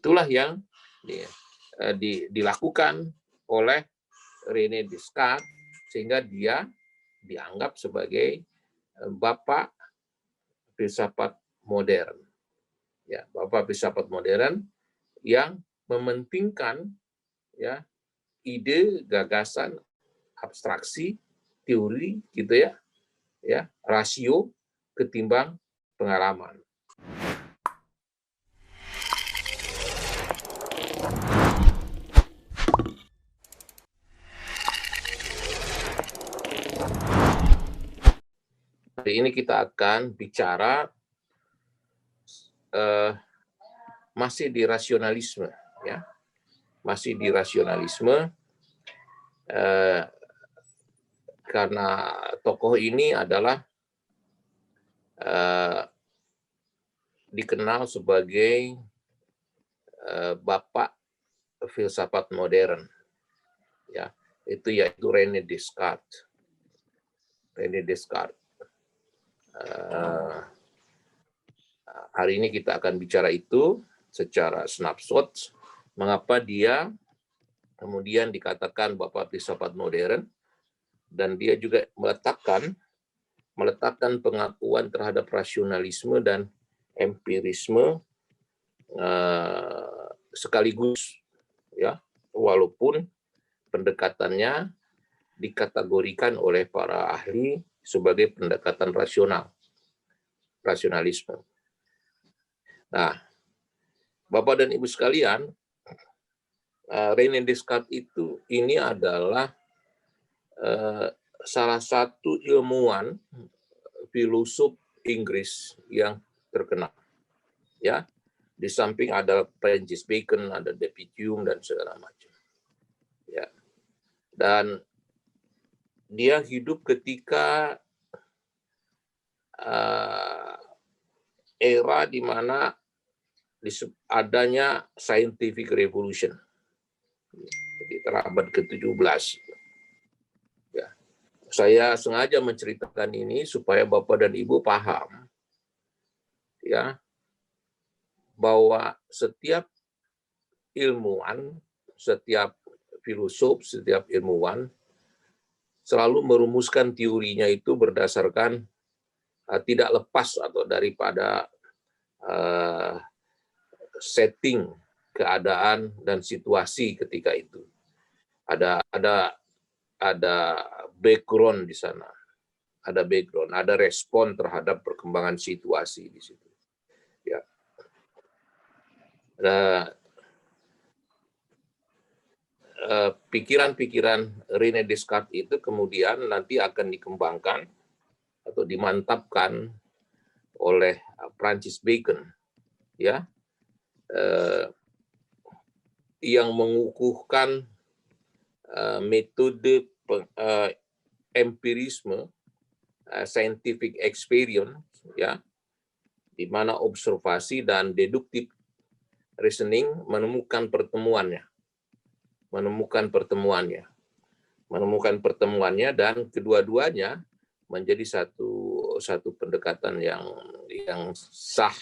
itulah yang dilakukan oleh René Descartes, sehingga dia dianggap sebagai bapak filsafat modern. Ya, bapak filsafat modern yang mementingkan ya ide, gagasan, abstraksi, teori gitu ya, rasio ketimbang pengalaman. Hari ini kita akan bicara masih di rasionalisme, ya, masih di rasionalisme, karena tokoh ini adalah dikenal sebagai bapak filsafat modern, ya, yaitu René Descartes. René Descartes. Hari ini kita akan bicara itu secara snapshot, mengapa dia kemudian dikatakan bapak filsafat modern, dan dia juga meletakkan pengakuan terhadap rasionalisme dan empirisme sekaligus, ya, walaupun pendekatannya dikategorikan oleh para ahli sebagai pendekatan rasionalisme. Nah, Bapak dan Ibu sekalian, René Descartes ini adalah salah satu ilmuwan filosof Inggris yang terkenal. Ya, di samping ada Francis Bacon, ada David Hume dan segala macam. Ya. Dan dia hidup ketika era di mana adanya scientific revolution, sekitar abad ke-17. Ya. Saya sengaja menceritakan ini supaya Bapak dan Ibu paham, ya, bahwa setiap ilmuwan, setiap filosof, setiap ilmuwan selalu merumuskan teorinya itu berdasarkan tidak lepas atau daripada setting, keadaan dan situasi ketika itu. Ada background di sana, ada respon terhadap perkembangan situasi di situ. Ya. Pikiran-pikiran René Descartes itu kemudian nanti akan dikembangkan atau dimantapkan oleh Francis Bacon, ya, yang mengukuhkan metode empirisme, scientific experience, ya, di mana observasi dan deductive reasoning menemukan pertemuannya, dan kedua-duanya menjadi satu pendekatan yang sah,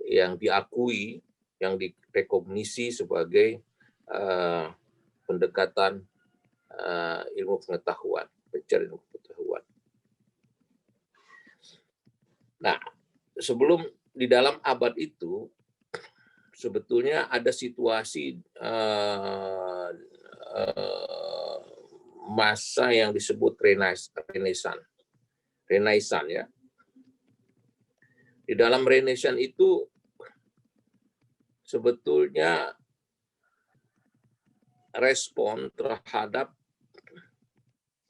yang diakui, yang direkognisi sebagai pendekatan ilmu pengetahuan, pencarian ilmu pengetahuan. Nah, sebelum di dalam abad itu sebetulnya ada situasi masa yang disebut Renaissance, ya. Di dalam Renaissance itu sebetulnya respon terhadap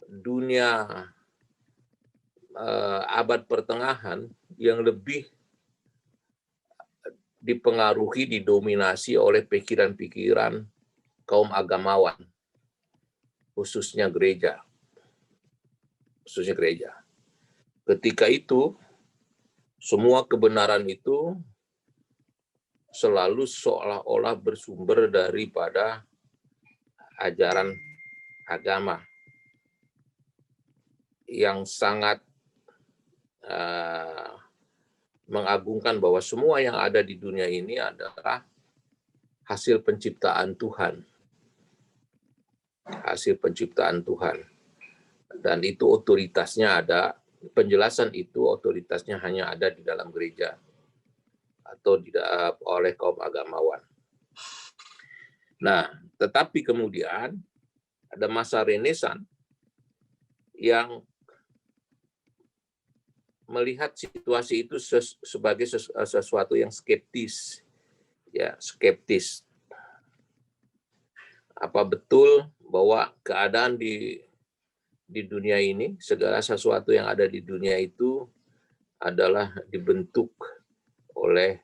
dunia abad pertengahan yang lebih dipengaruhi, didominasi oleh pikiran-pikiran kaum agamawan, khususnya gereja. Ketika itu, semua kebenaran itu selalu seolah-olah bersumber daripada ajaran agama yang sangat mengagungkan bahwa semua yang ada di dunia ini adalah hasil penciptaan Tuhan. Hasil penciptaan Tuhan. Dan itu otoritasnya ada, penjelasan itu otoritasnya hanya ada di dalam gereja atau oleh kaum agamawan. Nah, tetapi kemudian ada masa Renaissance yang melihat situasi itu sebagai sesuatu yang skeptis. Ya, skeptis. Apa betul bahwa keadaan di dunia ini, segala sesuatu yang ada di dunia itu adalah dibentuk oleh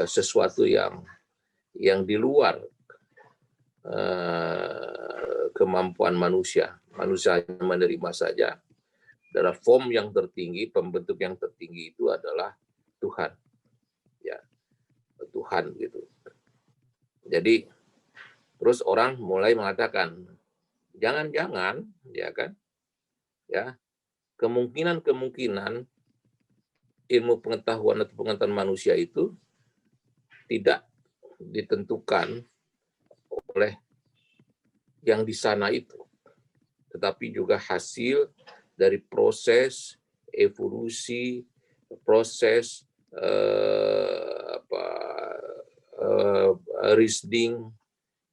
sesuatu yang di luar kemampuan manusia. Manusia hanya menerima saja. Dalam form yang tertinggi, pembentuk yang tertinggi itu adalah Tuhan. Ya, Tuhan gitu. Jadi terus orang mulai mengatakan, jangan-jangan, ya kan, ya kemungkinan ilmu pengetahuan atau pengetahuan manusia itu tidak ditentukan oleh yang di sana itu, tetapi juga hasil dari proses evolusi, proses reasoning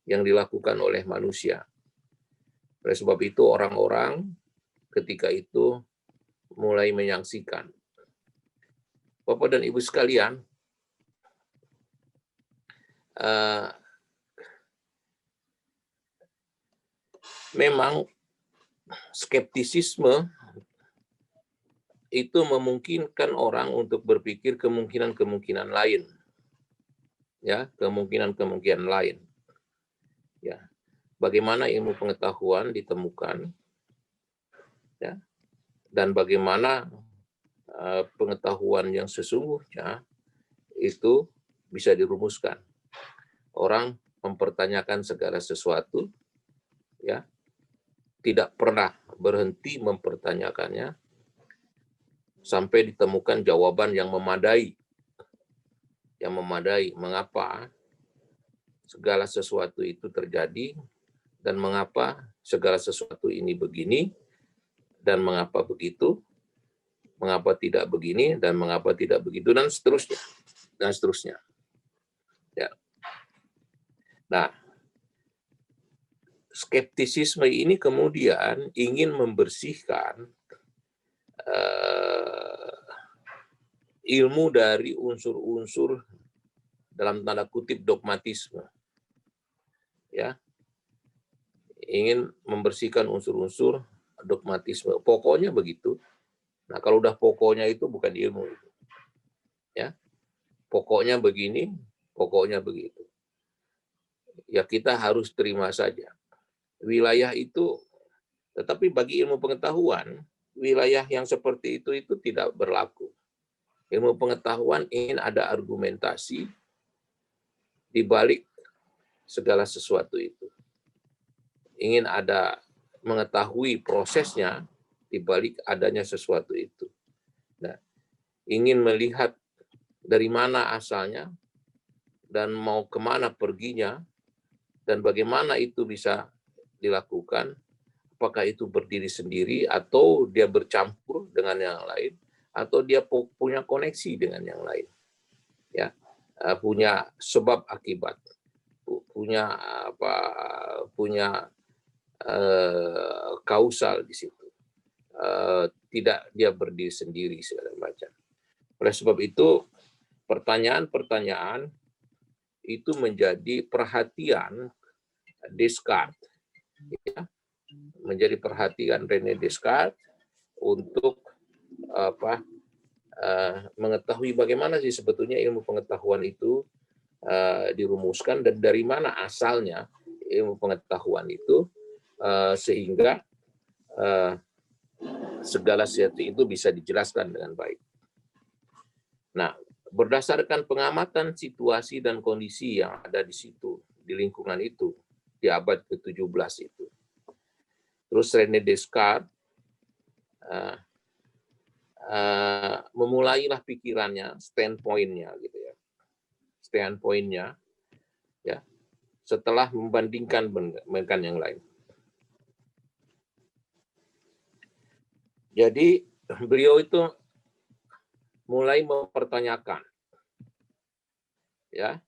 yang dilakukan oleh manusia. Oleh sebab itu orang-orang ketika itu mulai menyaksikan. Bapak dan Ibu sekalian, memang skeptisisme itu memungkinkan orang untuk berpikir kemungkinan-kemungkinan lain. Ya, kemungkinan-kemungkinan lain. Ya. Bagaimana ilmu pengetahuan ditemukan? Ya. Dan bagaimana pengetahuan yang sesungguhnya itu bisa dirumuskan. Orang mempertanyakan segala sesuatu, ya, tidak pernah berhenti mempertanyakannya sampai ditemukan jawaban yang memadai. Yang memadai mengapa segala sesuatu itu terjadi dan mengapa segala sesuatu ini begini dan mengapa begitu, mengapa tidak begini dan mengapa tidak begitu, dan seterusnya. Dan seterusnya. Ya. Nah, skeptisisme ini kemudian ingin membersihkan ilmu dari unsur-unsur dalam tanda kutip dogmatisme. Ya. Ingin membersihkan unsur-unsur dogmatisme. Pokoknya begitu. Nah, kalau udah pokoknya itu bukan ilmu. Ya. Pokoknya begini, pokoknya begitu. Ya kita harus terima saja. Wilayah itu, tetapi bagi ilmu pengetahuan, wilayah yang seperti itu tidak berlaku. Ilmu pengetahuan ingin ada argumentasi di balik segala sesuatu itu. Ingin ada mengetahui prosesnya di balik adanya sesuatu itu. Nah, ingin melihat dari mana asalnya dan mau kemana perginya dan bagaimana itu bisa dilakukan. Apakah itu berdiri sendiri atau dia bercampur dengan yang lain atau dia punya koneksi dengan yang lain. Ya, punya sebab akibat, punya kausal di situ. Tidak dia berdiri sendiri segala macam. Oleh sebab itu pertanyaan-pertanyaan itu menjadi perhatian Descartes, ya, menjadi perhatian René Descartes untuk mengetahui bagaimana sih sebetulnya ilmu pengetahuan itu dirumuskan dan dari mana asalnya ilmu pengetahuan itu sehingga segala sesuatu itu bisa dijelaskan dengan baik. Nah, berdasarkan pengamatan situasi dan kondisi yang ada di situ, di lingkungan itu, di abad ke-17 itu. Terus René Descartes memulailah pikirannya, standpoint-nya gitu ya. Standpoint-nya ya, setelah membandingkan dengan yang lain. Jadi beliau itu mulai mempertanyakan, ya,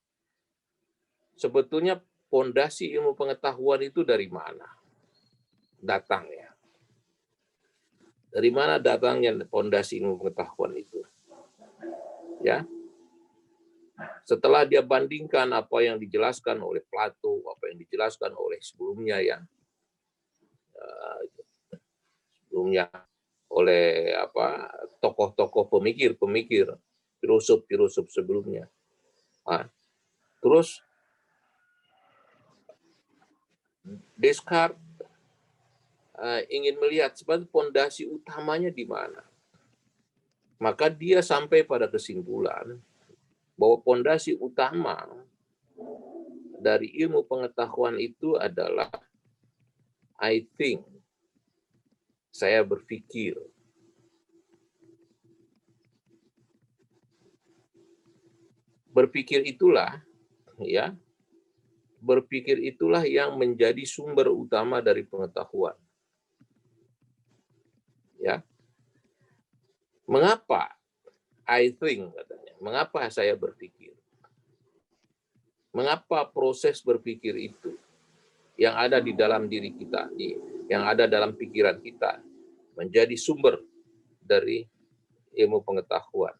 sebetulnya pondasi ilmu pengetahuan itu dari mana datangnya? Dari mana datangnya pondasi ilmu pengetahuan itu? Ya, setelah dia bandingkan apa yang dijelaskan oleh Plato, apa yang dijelaskan oleh sebelumnya, ya, sebelumnya oleh tokoh-tokoh pemikir, filosof sebelumnya. Nah, terus Descartes ingin melihat sebenarnya pondasi utamanya di mana. Maka dia sampai pada kesimpulan bahwa pondasi utama dari ilmu pengetahuan itu adalah I think, saya berpikir. Berpikir itulah, ya, berpikir itulah yang menjadi sumber utama dari pengetahuan. Ya, mengapa I think, katanya? Mengapa saya berpikir? Mengapa proses berpikir itu yang ada di dalam diri kita, yang ada dalam pikiran kita, menjadi sumber dari ilmu pengetahuan?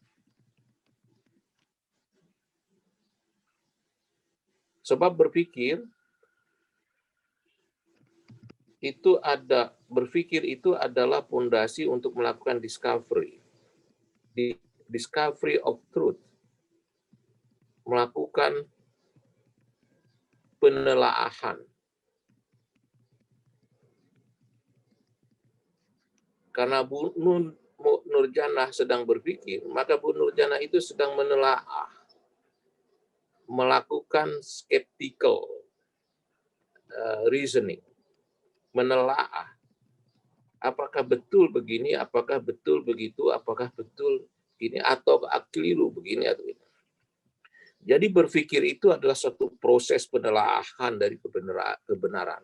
Sebab berpikir itu adalah fondasi untuk melakukan discovery of truth, melakukan penelaahan. Karena Bu Nurjanah sedang berpikir, maka Bu Nurjanah itu sedang menelaah, melakukan skeptical reasoning, menelaah apakah betul begini, apakah betul begitu, apakah betul ini atau keliru begini atau itu. Jadi berpikir itu adalah suatu proses penelaahan dari kebenaran.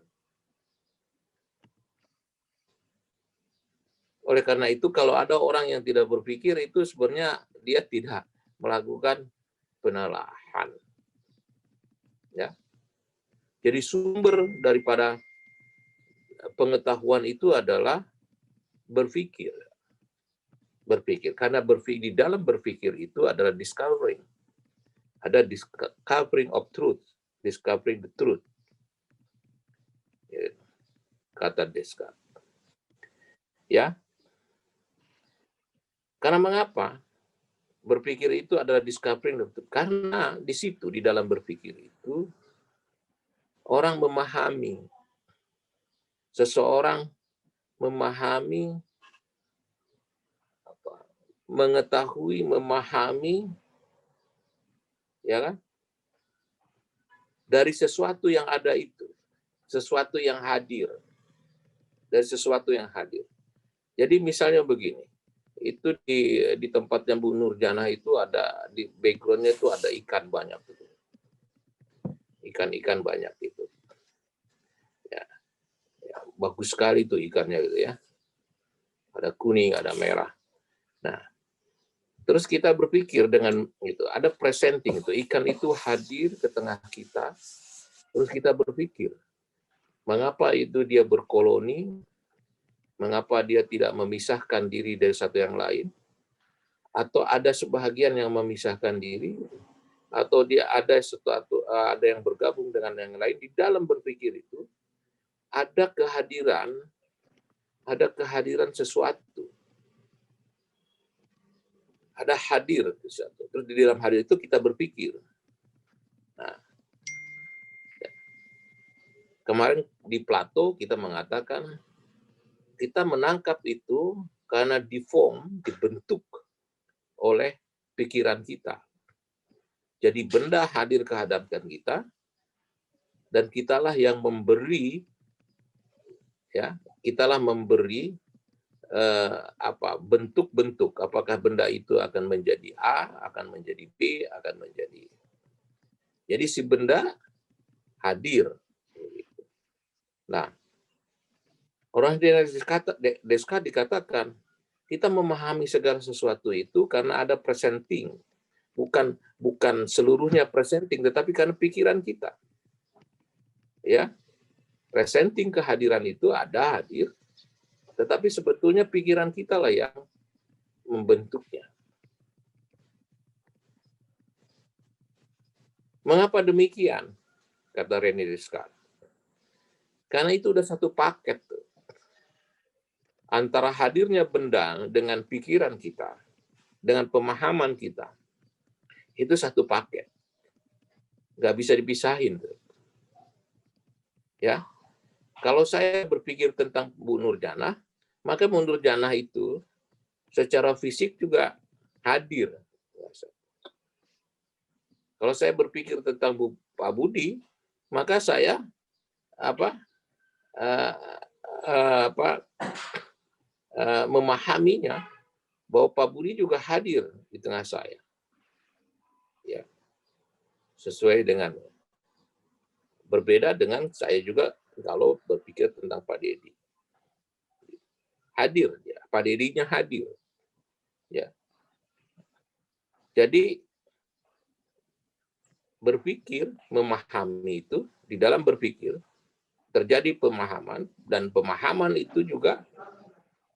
Oleh karena itu, kalau ada orang yang tidak berpikir, itu sebenarnya dia tidak melakukan penelaahan. Ya. Jadi sumber daripada pengetahuan itu adalah berpikir. Berpikir. Karena di dalam berpikir itu adalah discovering. Ada discovering of truth. Discovering the truth. Ya. Kata Descartes. Ya. Karena mengapa? Berpikir itu adalah discovering the truth. Karena di situ, di dalam berpikir itu, orang memahami, seseorang memahami, mengetahui, memahami, ya kan, dari sesuatu yang ada itu, sesuatu yang hadir, dari sesuatu yang hadir. Jadi misalnya begini, itu di tempatnya Bu Nurjanah itu ada, di backgroundnya itu ada ikan banyak, ikan-ikan banyak itu. Ya, bagus sekali tuh ikannya gitu ya. Ada kuning, ada merah. Nah, terus kita berpikir dengan itu, ada presenting itu, ikan itu hadir ke tengah kita, terus kita berpikir, mengapa itu dia berkoloni, mengapa dia tidak memisahkan diri dari satu yang lain, atau ada sebahagian yang memisahkan diri, atau dia ada yang bergabung dengan yang lain. Di dalam berpikir itu ada kehadiran sesuatu. Ada hadir sesuatu. Terus di dalam hadir itu kita berpikir. Nah, kemarin di Plato kita mengatakan kita menangkap itu karena dibentuk oleh pikiran kita. Jadi benda hadir ke hadapan kita, dan kitalah yang memberi, ya, kitalah memberi bentuk-bentuk. Apakah benda itu akan menjadi A, akan menjadi B, akan menjadi. Jadi si benda hadir. Nah, orang Descartes dikatakan kita memahami segala sesuatu itu karena ada presenting, bukan seluruhnya presenting, tetapi karena pikiran kita. Ya, presenting kehadiran itu ada hadir, tetapi sebetulnya pikiran kita lah yang membentuknya. Mengapa demikian? Kata René Descartes. Karena itu udah satu paket tuh. Antara hadirnya benda dengan pikiran kita, dengan pemahaman kita, itu satu paket. Nggak bisa dipisahin tuh. Ya, kalau saya berpikir tentang Bu Nurjanah, maka Bu Nurjanah itu secara fisik juga hadir. Kalau saya berpikir tentang Pak Budi, maka saya memahaminya bahwa Pak Budi juga hadir di tengah saya. Ya, sesuai dengan berbeda dengan saya juga kalau berpikir tentang Pak Dedi. Hadir, ya. Pak Dedinya hadir. Ya. Jadi berpikir, memahami itu, di dalam berpikir terjadi pemahaman, dan pemahaman itu juga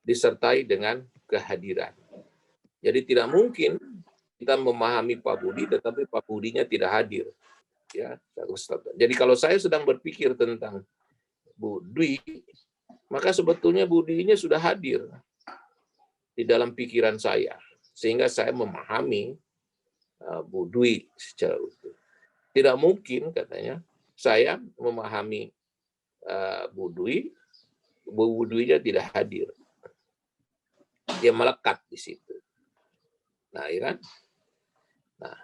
disertai dengan kehadiran. Jadi tidak mungkin kita memahami Pak Budi tetapi Pak Budinya tidak hadir. Ya, jadi kalau saya sedang berpikir tentang Bu Dwi, maka sebetulnya Bu Dwi-nya sudah hadir di dalam pikiran saya, sehingga saya memahami Bu Dwi secara utuh. Tidak mungkin, katanya, saya memahami Bu Dwi, Bu Dwi-nya tidak hadir. Dia melekat di situ. Nah, ya kan? Nah,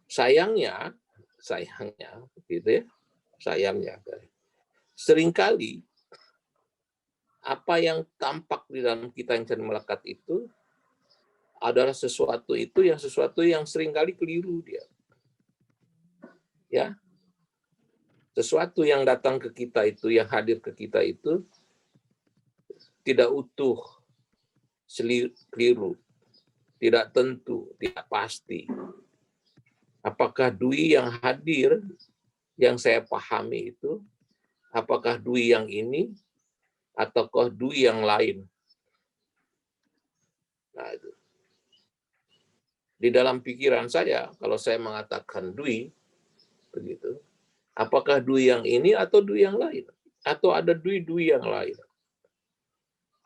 sayangnya, gitu ya, sayangnya, seringkali apa yang tampak di dalam kita yang melekat itu adalah sesuatu yang seringkali keliru dia. Ya, sesuatu yang datang ke kita itu, yang hadir ke kita itu tidak utuh, keliru, tidak tentu, tidak pasti. Apakah Dwi yang hadir, yang saya pahami itu, apakah Dwi yang ini, ataukah Dwi yang lain? Nah, itu. Di dalam pikiran saya, kalau saya mengatakan Dwi, begitu, apakah Dwi yang ini atau Dwi yang lain? Atau ada Dwi-Dwi yang lain?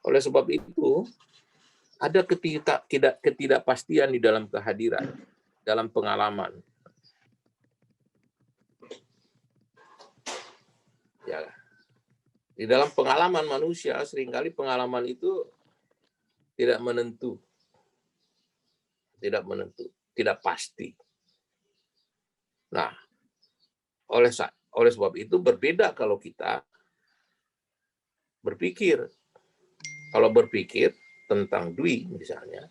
Oleh sebab itu, ada ketidakpastian di dalam kehadiran, dalam pengalaman. Ya, di dalam pengalaman manusia, seringkali pengalaman itu tidak menentu, tidak pasti. Nah, oleh sebab itu berbeda kalau kita berpikir. Kalau berpikir tentang Dwi misalnya,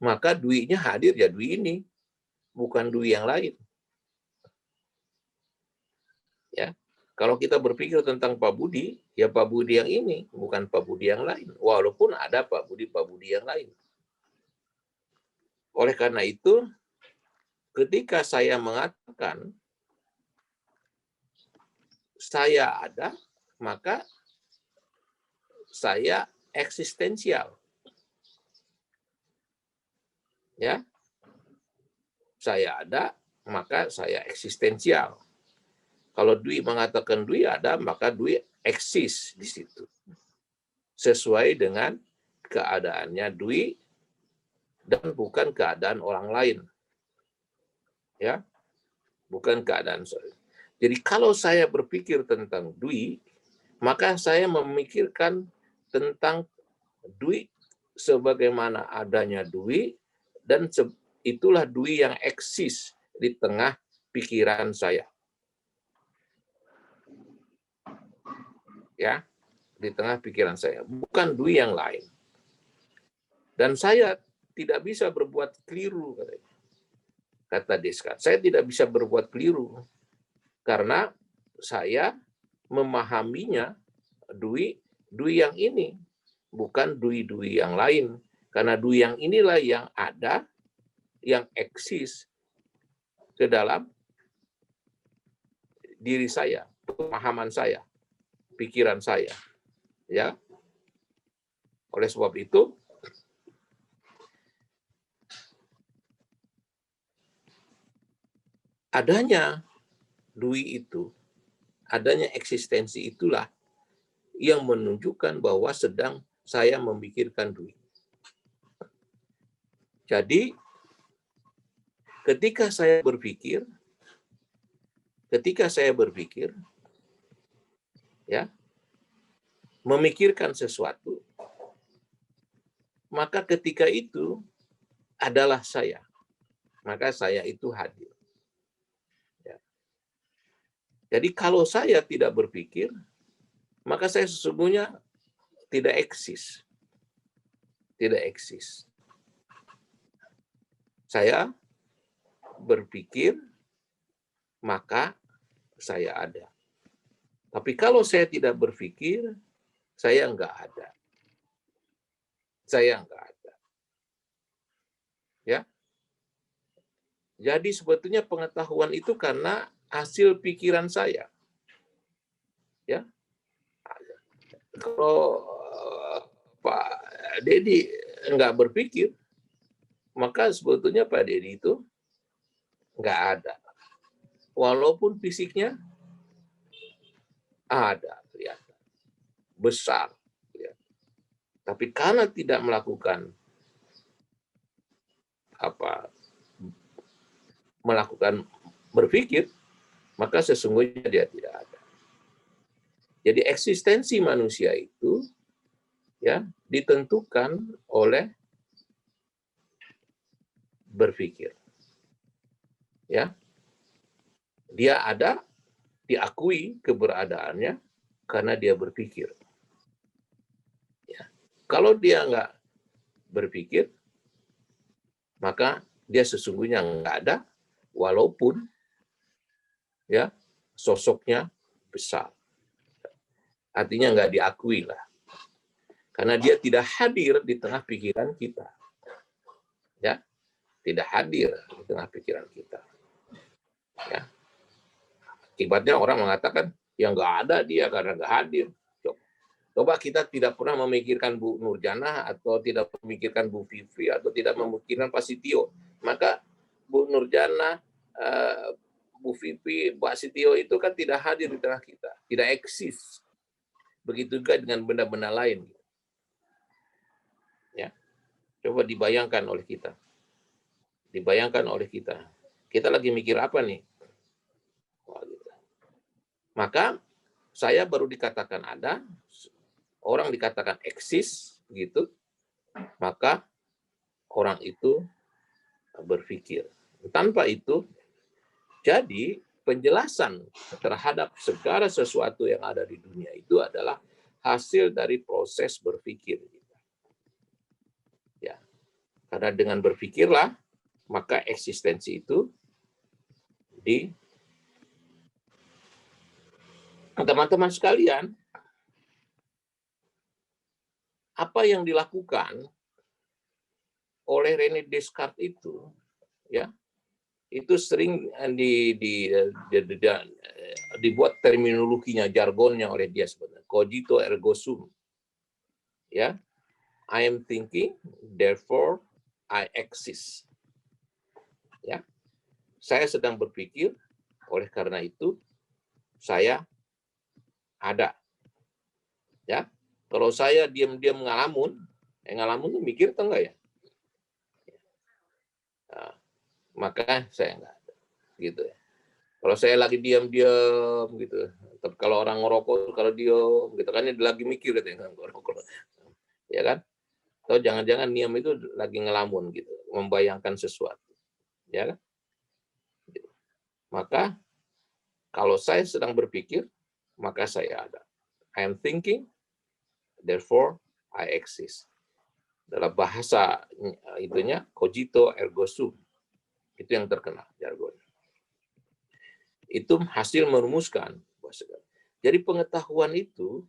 maka Dwi-nya hadir ya Dwi ini, bukan Dwi yang lain. Ya, kalau kita berpikir tentang Pak Budi, ya Pak Budi yang ini, bukan Pak Budi yang lain. Walaupun ada Pak Budi yang lain. Oleh karena itu, ketika saya mengatakan saya ada, maka saya eksistensial. Ya. Saya ada, maka saya eksistensial. Kalau Dwi mengatakan Dwi ada, maka Dwi eksis di situ. Sesuai dengan keadaannya Dwi dan bukan keadaan orang lain. Ya. Bukan keadaan saya. Jadi kalau saya berpikir tentang Dwi, maka saya memikirkan tentang Dwi sebagaimana adanya Dwi, dan itulah Dwi yang eksis di tengah pikiran saya. Ya, di tengah pikiran saya, bukan Dwi yang lain. Dan saya tidak bisa berbuat keliru, kata Descartes. Saya tidak bisa berbuat keliru karena saya memahaminya dui yang ini, bukan dui yang lain. Karena dui yang inilah yang ada, yang eksis ke dalam diri saya, pemahaman saya, pikiran saya. Ya. Oleh sebab itu, adanya dui itu, adanya eksistensi itulah yang menunjukkan bahwa sedang saya memikirkan dui. Jadi, ketika saya berpikir, ya, memikirkan sesuatu, maka ketika itu adalah saya. Maka saya itu hadir. Ya. Jadi kalau saya tidak berpikir, maka saya sesungguhnya tidak eksis. Tidak eksis. Saya berpikir, maka saya ada. Tapi kalau saya tidak berpikir, saya enggak ada. Saya enggak ada. Ya. Jadi sebetulnya pengetahuan itu karena hasil pikiran saya. Ya. Kalau Pak Dedi enggak berpikir, maka sebetulnya Pak Dedi itu enggak ada. Walaupun fisiknya ada, kelihatan besar. Ya. Tapi karena tidak melakukan berpikir, maka sesungguhnya dia tidak ada. Jadi eksistensi manusia itu ya ditentukan oleh berpikir. Ya. Dia ada, diakui keberadaannya karena dia berpikir. Ya. Kalau dia nggak berpikir, maka dia sesungguhnya nggak ada, walaupun ya sosoknya besar. Artinya nggak diakui lah. Karena dia tidak hadir di tengah pikiran kita. Ya, tidak hadir di tengah pikiran kita. Ya. Akibatnya orang mengatakan, ya nggak ada dia karena nggak hadir. Coba kita tidak pernah memikirkan Bu Nurjana, atau tidak memikirkan Bu Vivi, atau tidak memikirkan Pak Sitio. Maka Bu Nurjana, Bu Vivi, Pak Sitio itu kan tidak hadir di tengah kita. Tidak eksis. Begitu juga dengan benda-benda lain. Ya. Coba dibayangkan oleh kita. Dibayangkan oleh kita. Kita lagi mikir apa nih? Maka saya baru dikatakan ada, orang dikatakan eksis, gitu, maka orang itu berpikir. Tanpa itu, jadi penjelasan terhadap segala sesuatu yang ada di dunia itu adalah hasil dari proses berpikir. Ya, karena dengan berpikirlah, maka eksistensi itu teman-teman sekalian, apa yang dilakukan oleh René Descartes itu, ya, itu sering dibuat terminologinya, jargonnya oleh dia sebenarnya. Cogito ergo sum. Ya, I am thinking, therefore I exist. Ya, saya sedang berpikir, oleh karena itu saya ada. Ya, kalau saya diam-diam ngalamun tuh mikir atau enggak ya? Nah, maka saya enggak ada, gitu ya. Kalau saya lagi diam-diam gitu, tapi kalau orang ngerokok kalau diam gitu kan, dia lagi mikir gitu ya, ya kan? Atau jangan-jangan diam itu lagi ngelamun gitu, membayangkan sesuatu, ya kan? Maka kalau saya sedang berpikir, maka saya ada. I am thinking, therefore I exist. Dalam bahasa itunya cogito ergo sum. Itu yang terkenal jargon. Itu hasil merumuskan bahwa Jadi pengetahuan itu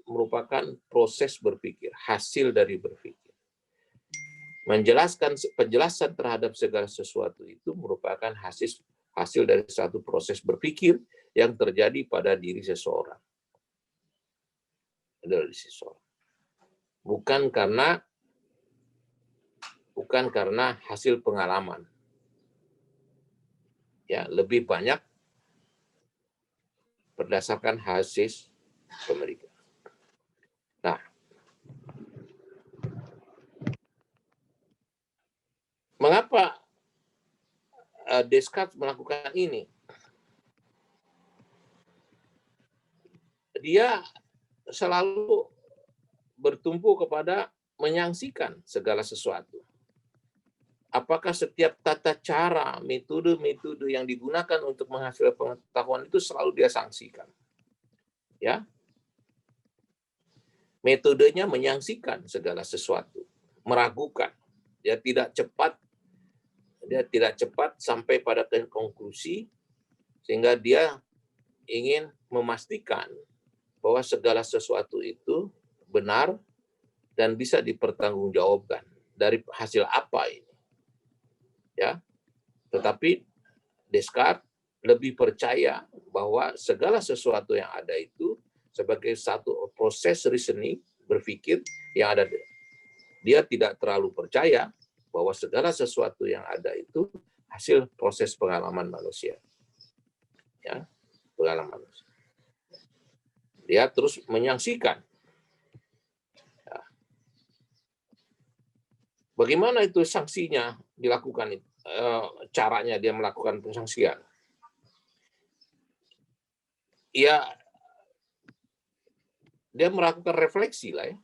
merupakan proses berpikir, hasil dari berpikir. Penjelasan terhadap segala sesuatu itu merupakan hasil dari satu proses berpikir yang terjadi pada diri seseorang. Bukan karena hasil pengalaman. Ya, lebih banyak berdasarkan hasil penelitian. Nah, mengapa Descartes melakukan ini? Dia selalu bertumpu kepada menyaksikan segala sesuatu. Apakah setiap tata cara, metode-metode yang digunakan untuk menghasilkan pengetahuan itu selalu dia saksikan? Ya, metodenya menyaksikan segala sesuatu, meragukan. Dia tidak cepat sampai pada konklusi sehingga dia ingin memastikan bahwa segala sesuatu itu benar dan bisa dipertanggungjawabkan dari hasil apa ini. Ya. Tetapi Descartes lebih percaya bahwa segala sesuatu yang ada itu sebagai satu proses reasoning, berpikir yang ada. Dia tidak terlalu percaya bahwa segala sesuatu yang ada itu hasil proses pengalaman manusia. Ya, pengalaman manusia. Dia terus menyaksikan. Ya. Bagaimana itu sanksinya dilakukan? Caranya dia melakukan pensaksian? Ya, dia melakukan refleksi lah ya.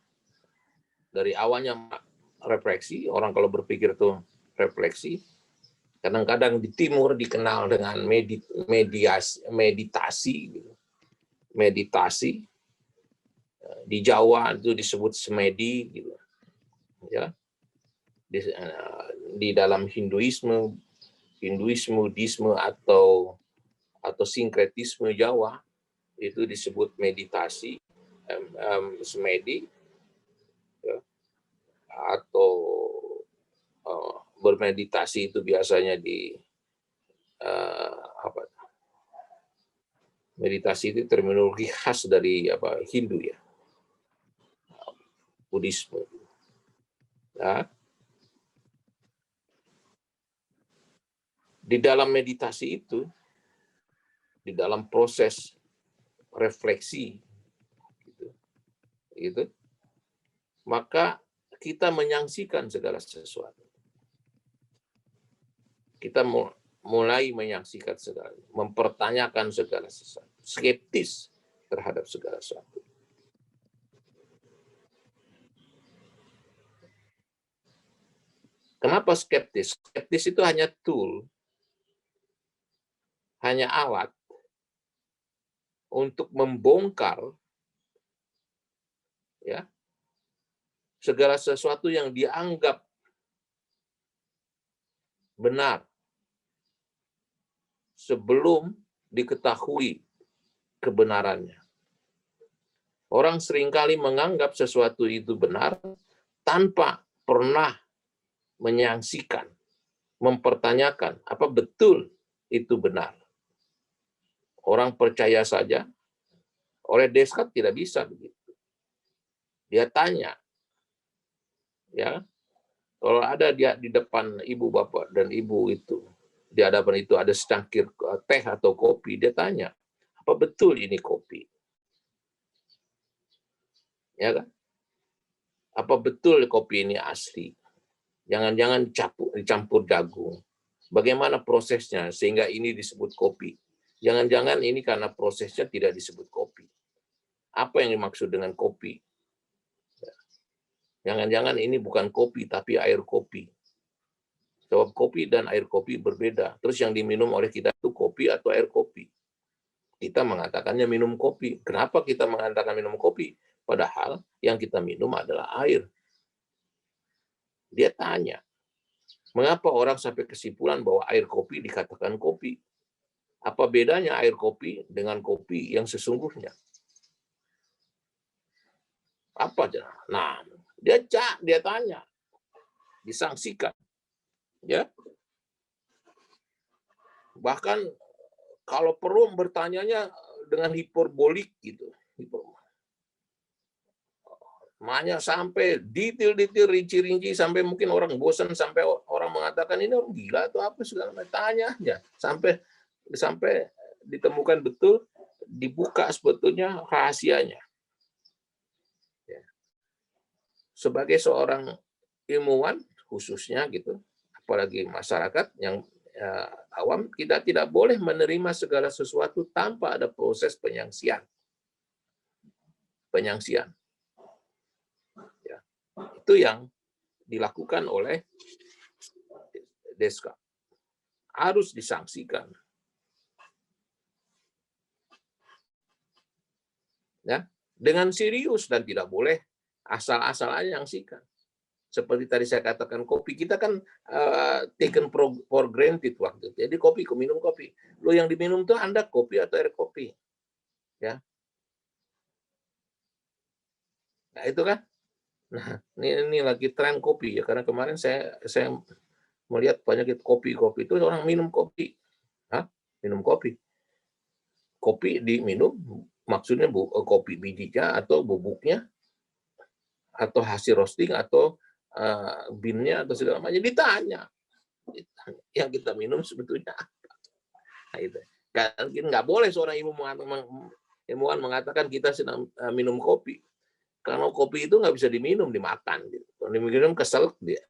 Dari awalnya refleksi, orang kalau berpikir tuh refleksi. Kadang-kadang di timur dikenal dengan meditasi. Meditasi. Di Jawa itu disebut semedi. Gitu. Ya. Di dalam Hinduisme, Buddhisme atau sinkretisme Jawa itu disebut meditasi, semedi, ya, atau bermeditasi itu biasanya di meditasi itu terminologi khas dari Hindu ya, Buddhisme. Ya. Di dalam meditasi itu, di dalam proses refleksi, gitu, maka kita menyaksikan segala sesuatu. Kita mulai menyaksikan segala, mempertanyakan segala sesuatu, skeptis terhadap segala sesuatu. Kenapa skeptis? Skeptis itu hanya tool, hanya alat untuk membongkar ya segala sesuatu yang dianggap benar sebelum diketahui kebenarannya. Orang seringkali menganggap sesuatu itu benar tanpa pernah menyaksikan, mempertanyakan apa betul itu benar. Orang percaya saja. Oleh Descartes tidak bisa begitu. Dia tanya, ya, kalau ada dia di depan ibu bapak dan ibu itu, di hadapan itu ada secangkir teh atau kopi, dia tanya, apa betul ini kopi? Ya kan? Apa betul kopi ini asli? Jangan-jangan dicampur jagung. Bagaimana prosesnya sehingga ini disebut kopi? Jangan-jangan ini karena prosesnya tidak disebut kopi. Apa yang dimaksud dengan kopi? Jangan-jangan ini bukan kopi, tapi air kopi. Sebab kopi dan air kopi berbeda. Terus yang diminum oleh kita itu kopi atau air kopi? Kita mengatakannya minum kopi. Kenapa kita mengatakan minum kopi? Padahal yang kita minum adalah air. Dia tanya, mengapa orang sampai kesimpulan bahwa air kopi dikatakan kopi? Apa bedanya air kopi dengan kopi yang sesungguhnya? Apa aja? Nah, dia tanya, disangsikan, ya. Bahkan kalau perlu bertanyanya dengan hiperbolik gitu. Makanya sampai detail-detail, rinci-rinci, sampai mungkin orang bosan, sampai orang mengatakan ini orang gila atau apa segala macam. Tanya aja sampai ditemukan betul, dibuka sebetulnya rahasianya. Ya. Sebagai seorang ilmuwan khususnya gitu, apalagi masyarakat yang awam, kita tidak boleh menerima segala sesuatu tanpa ada proses penyangsian. Ya. Itu yang dilakukan oleh Deska. Harus disangsikan. Ya, dengan serius dan tidak boleh asal-asal aja nyangsikan. Seperti tadi saya katakan, kopi kita kan taken for granted waktu itu. Jadi kopi, minum kopi. Lo yang diminum tuh Anda kopi atau air kopi. Ya. Nah, itu kan. Nah, ini lagi tren kopi ya, karena kemarin saya melihat banyak kopi itu orang minum kopi. Hah? Minum kopi. Kopi diminum maksudnya kopi bijinya atau bubuknya atau hasil roasting atau binnya atau segala macam, ditanya yang kita minum sebetulnya apa. Nah, itu nggak boleh seorang ilmuwan mengatakan kita sedang minum kopi, karena kopi itu nggak bisa diminum, dimakan gitu. Kalau diminum kesel dia.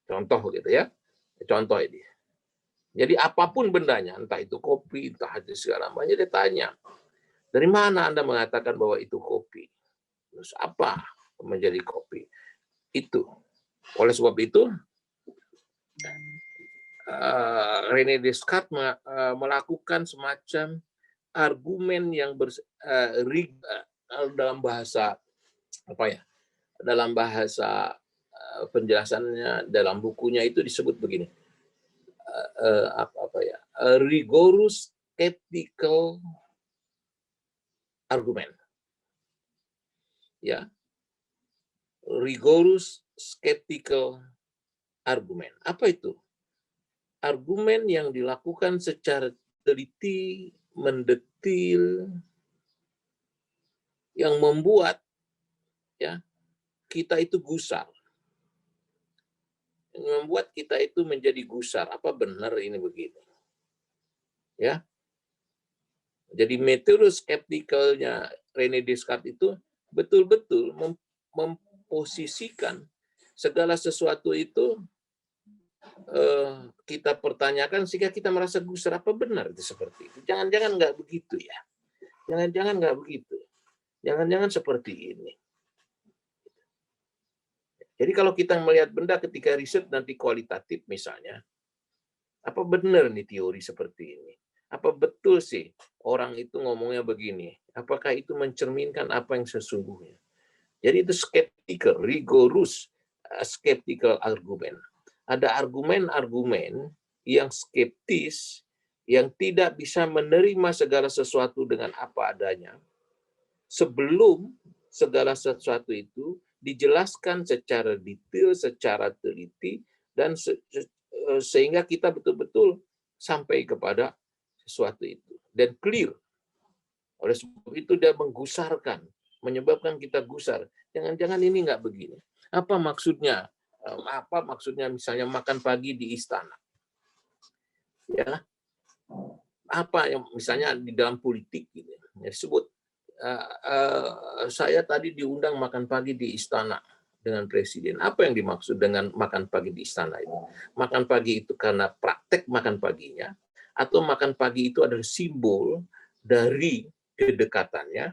Contoh gitu ya, contoh ini. Jadi apapun bendanya, entah itu kopi, entah itu segala macam, dia tanya, dari mana Anda mengatakan bahwa itu kopi? Terus apa menjadi kopi? Itu. Oleh sebab itu, René Descartes melakukan semacam argumen yang dalam bahasa apa ya? Dalam bahasa penjelasannya dalam bukunya itu disebut begini. Rigorous skeptical argument. Ya. Rigorous skeptical argument. Apa itu? Argumen yang dilakukan secara teliti, mendetil, yang membuat ya kita itu gusar. Yang membuat kita itu menjadi gusar. Apa benar ini begini? Ya. Jadi metode skeptikalnya René Descartes itu betul-betul memposisikan segala sesuatu itu kita pertanyakan sehingga kita merasa gusar. Apa benar itu seperti itu? Jangan-jangan nggak begitu ya. Jangan-jangan nggak begitu. Jangan-jangan seperti ini. Jadi kalau kita melihat benda ketika riset nanti kualitatif misalnya, apa benar nih teori seperti ini? Apa betul sih orang itu ngomongnya begini? Apakah itu mencerminkan apa yang sesungguhnya? Jadi itu skeptical, rigorous skeptical argument. Ada argumen-argumen yang skeptis, yang tidak bisa menerima segala sesuatu dengan apa adanya, sebelum segala sesuatu itu dijelaskan secara detail, secara teliti, dan sehingga kita betul-betul sampai kepada sesuatu itu. Dan clear. Oleh sebab itu dia menggusarkan, menyebabkan kita gusar. Jangan-jangan ini nggak begini. Apa maksudnya? Apa maksudnya misalnya makan pagi di istana? Ya, apa yang misalnya di dalam politik gitu, disebut saya tadi diundang makan pagi di istana dengan presiden. Apa yang dimaksud dengan makan pagi di istana itu? Makan pagi itu karena praktek makan paginya, atau makan pagi itu adalah simbol dari kedekatannya,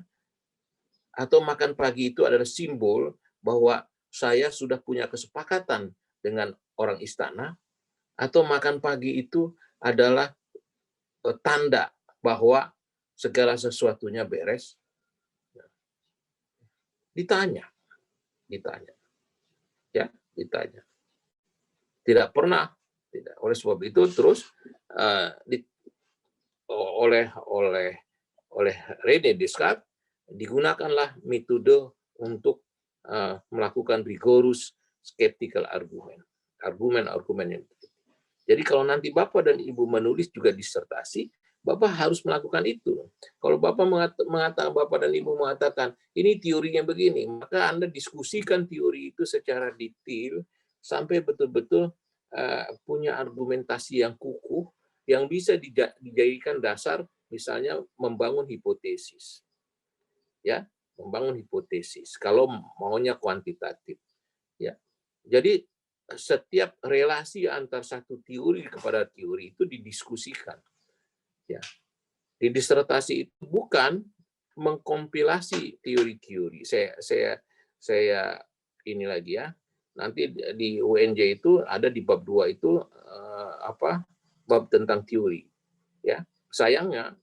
atau makan pagi itu adalah simbol bahwa saya sudah punya kesepakatan dengan orang istana, atau makan pagi itu adalah tanda bahwa segala sesuatunya beres. Ditanya. Ya, ditanya. Tidak pernah Tidak. Oleh sebab itu terus oleh René Descartes digunakanlah metode untuk melakukan rigorous skeptical argument. Argumen-argumen yang jadi kalau nanti Bapak dan Ibu menulis juga disertasi, Bapak harus melakukan itu. Kalau Bapak mengatakan, Bapak dan Ibu mengatakan, ini teorinya begini, maka Anda diskusikan teori itu secara detail, sampai betul-betul punya argumentasi yang kukuh, yang bisa dijadikan dasar, misalnya membangun hipotesis. Ya, membangun hipotesis, kalau maunya kuantitatif. Ya, jadi setiap relasi antar satu teori kepada teori itu didiskusikan. Ya. Di disertasi itu bukan mengkompilasi teori-teori. Saya ini lagi ya. Nanti di UNJ itu ada di bab 2 itu bab tentang teori. Ya. Sayangnya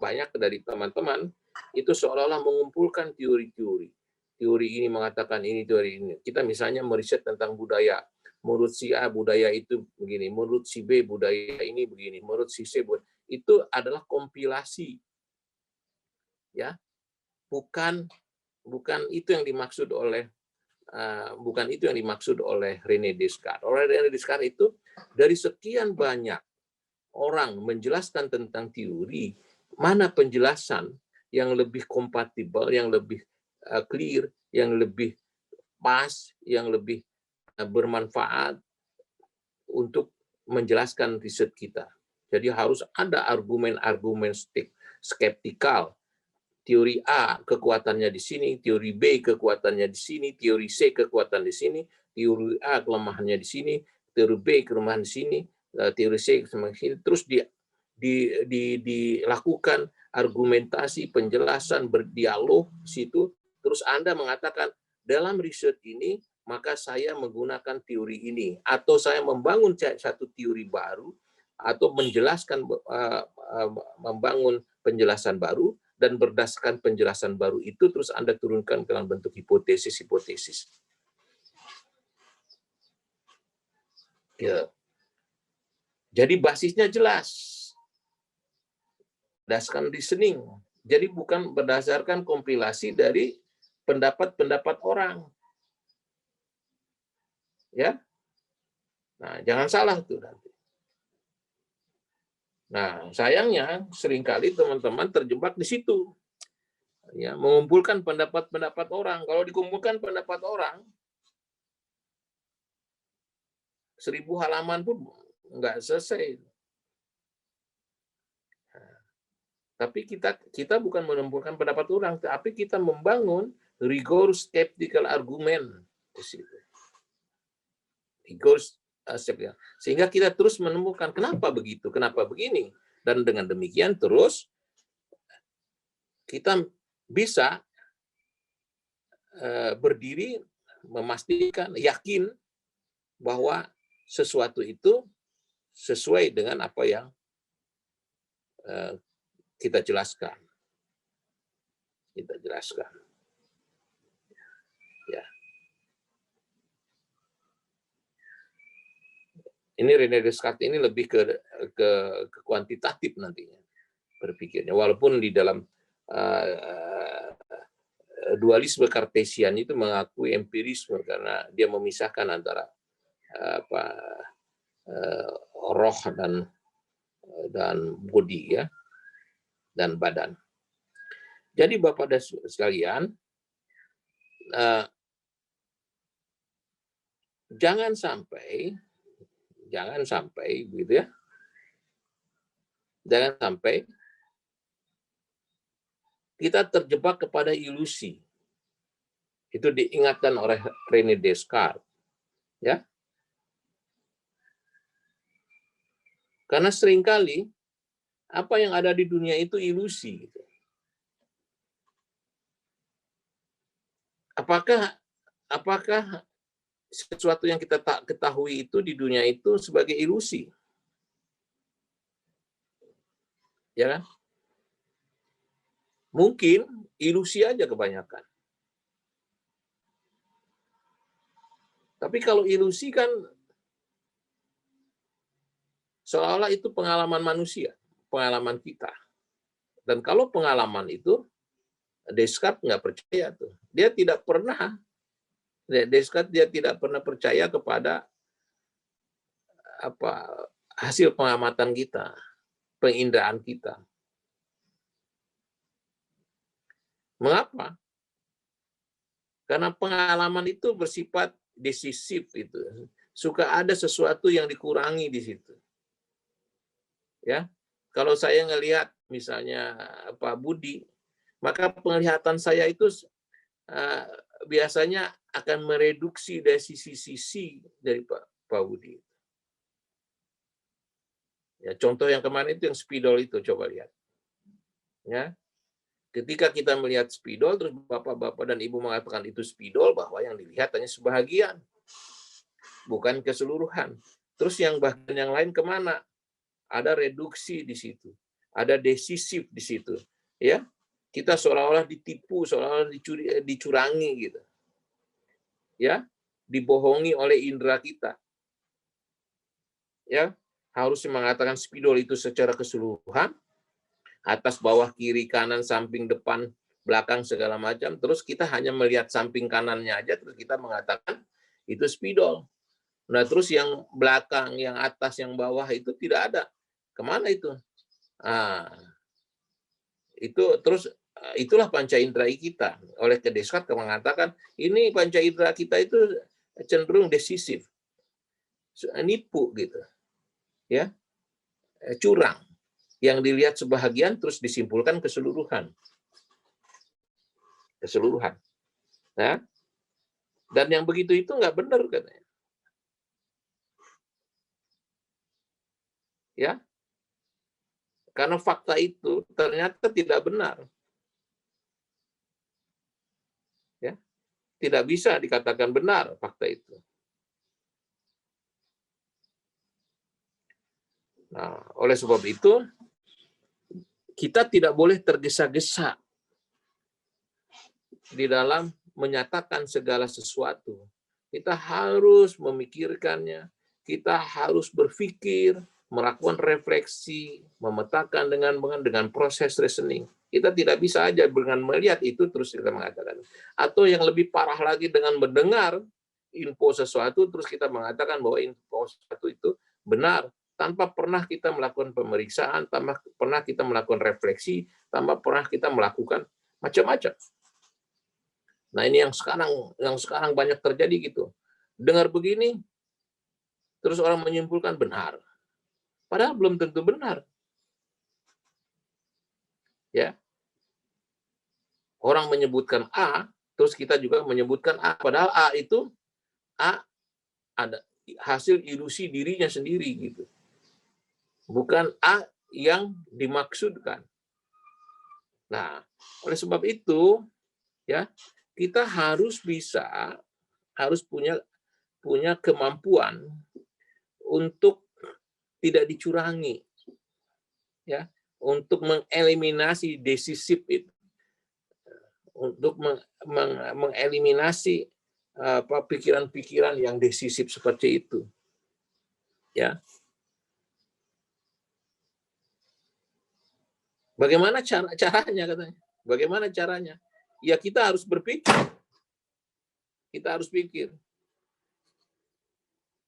banyak dari teman-teman itu seolah-olah mengumpulkan teori-teori. Teori ini mengatakan ini, teori ini. Kita misalnya meriset tentang budaya. Menurut si A budaya itu begini, menurut si B budaya ini begini, menurut si C itu adalah kompilasi. Ya. Bukan itu yang dimaksud oleh René Descartes. Oleh René Descartes itu dari sekian banyak orang menjelaskan tentang teori, mana penjelasan yang lebih kompatibel, yang lebih clear, yang lebih pas, yang lebih bermanfaat untuk menjelaskan riset kita. Jadi harus ada argumen-argumen skeptikal. Teori A kekuatannya di sini, teori B kekuatannya di sini, teori C kekuatan di sini, teori A kelemahannya di sini, teori B kelemahan di sini, teori C kelemahan di sini. Terus dilakukan argumentasi, penjelasan, berdialog di situ. Terus Anda mengatakan dalam riset ini maka saya menggunakan teori ini, atau saya membangun satu teori baru, atau menjelaskan membangun penjelasan baru, dan berdasarkan penjelasan baru itu terus Anda turunkan ke dalam bentuk hipotesis-hipotesis. Ya. Jadi basisnya jelas. Berdasarkan reasoning. Jadi bukan berdasarkan kompilasi dari pendapat-pendapat orang. Ya. Nah, jangan salah tuh nanti. Nah, sayangnya seringkali teman-teman terjebak di situ. Ya, mengumpulkan pendapat-pendapat orang. Kalau dikumpulkan pendapat orang, 1000 halaman pun nggak selesai. Tapi kita bukan mengumpulkan pendapat orang, tapi kita membangun rigorous skeptical argument di situ. Rigorous sehingga kita terus menemukan kenapa begitu, kenapa begini, dan dengan demikian terus kita bisa berdiri memastikan, yakin bahwa sesuatu itu sesuai dengan apa yang kita jelaskan. Ya. Ini René Descartes ini lebih ke kuantitatif nantinya berpikirnya. Walaupun di dalam dualisme Kartesian itu mengakui empirisme karena dia memisahkan antara roh dan body, ya, dan badan. Jadi Bapak dan sekalian, jangan sampai begitu ya. Jangan sampai kita terjebak kepada ilusi. Itu diingatkan oleh René Descartes, ya. Karena seringkali apa yang ada di dunia itu ilusi. Apakah sesuatu yang kita tak ketahui itu di dunia itu sebagai ilusi? Ya kan? Mungkin ilusi aja kebanyakan. Tapi kalau ilusi kan seolah-olah itu pengalaman manusia, pengalaman kita. Dan kalau pengalaman itu, Descartes nggak percaya tuh. Dia tidak pernah, Descartes dia tidak pernah percaya kepada hasil pengamatan kita, penginderaan kita. Mengapa? Karena pengalaman itu bersifat decisif itu. Suka ada sesuatu yang dikurangi di situ. Ya. Kalau saya ngelihat misalnya Pak Budi, maka penglihatan saya itu biasanya akan mereduksi dari sisi-sisi dari Pak Budi. Ya, contoh yang kemarin itu yang spidol itu, coba lihat. Ya. Ketika kita melihat spidol, terus bapak-bapak dan ibu mengatakan itu spidol, bahwa yang dilihat hanya sebahagian, bukan keseluruhan. Terus yang bagian yang lain kemana? Ada reduksi di situ, ada decisif di situ, ya. Kita seolah-olah ditipu, seolah-olah dicurangi gitu, ya, dibohongi oleh indera kita, ya. Harus mengatakan spidol itu secara keseluruhan, atas, bawah, kiri, kanan, samping, depan, belakang, segala macam. Terus kita hanya melihat samping kanannya aja, terus kita mengatakan itu spidol. Nah, terus yang belakang, yang atas, yang bawah itu tidak ada. Kemana itu? Itu terus itulah panca indera kita. Oleh Descartes mengatakan ini panca indera kita itu cenderung decisif, nipu gitu, ya, curang. Yang dilihat sebahagian terus disimpulkan keseluruhan. Nah, dan yang begitu itu nggak benar katanya. Ya, karena fakta itu ternyata tidak benar. Ya, tidak bisa dikatakan benar fakta itu. Nah, oleh sebab itu kita tidak boleh tergesa-gesa di dalam menyatakan segala sesuatu. Kita harus memikirkannya, kita harus berpikir, melakukan refleksi, memetakan dengan proses reasoning. Kita tidak bisa aja dengan melihat itu terus kita mengatakan. Atau yang lebih parah lagi dengan mendengar info sesuatu terus kita mengatakan bahwa info sesuatu itu benar tanpa pernah kita melakukan pemeriksaan, tanpa pernah kita melakukan refleksi, tanpa pernah kita melakukan macam-macam. Nah, ini yang sekarang banyak terjadi gitu. Dengar begini, terus orang menyimpulkan benar. Padahal belum tentu benar. Ya. Orang menyebutkan A, terus kita juga menyebutkan A. Padahal A itu ada hasil ilusi dirinya sendiri gitu. Bukan A yang dimaksudkan. Nah, oleh sebab itu, ya, kita harus punya kemampuan untuk tidak dicurangi, ya, untuk mengeliminasi decisif itu, untuk mengeliminasi pikiran-pikiran yang decisif seperti itu, ya. Bagaimana caranya katanya? Bagaimana caranya? Ya kita harus berpikir. Kita harus pikir.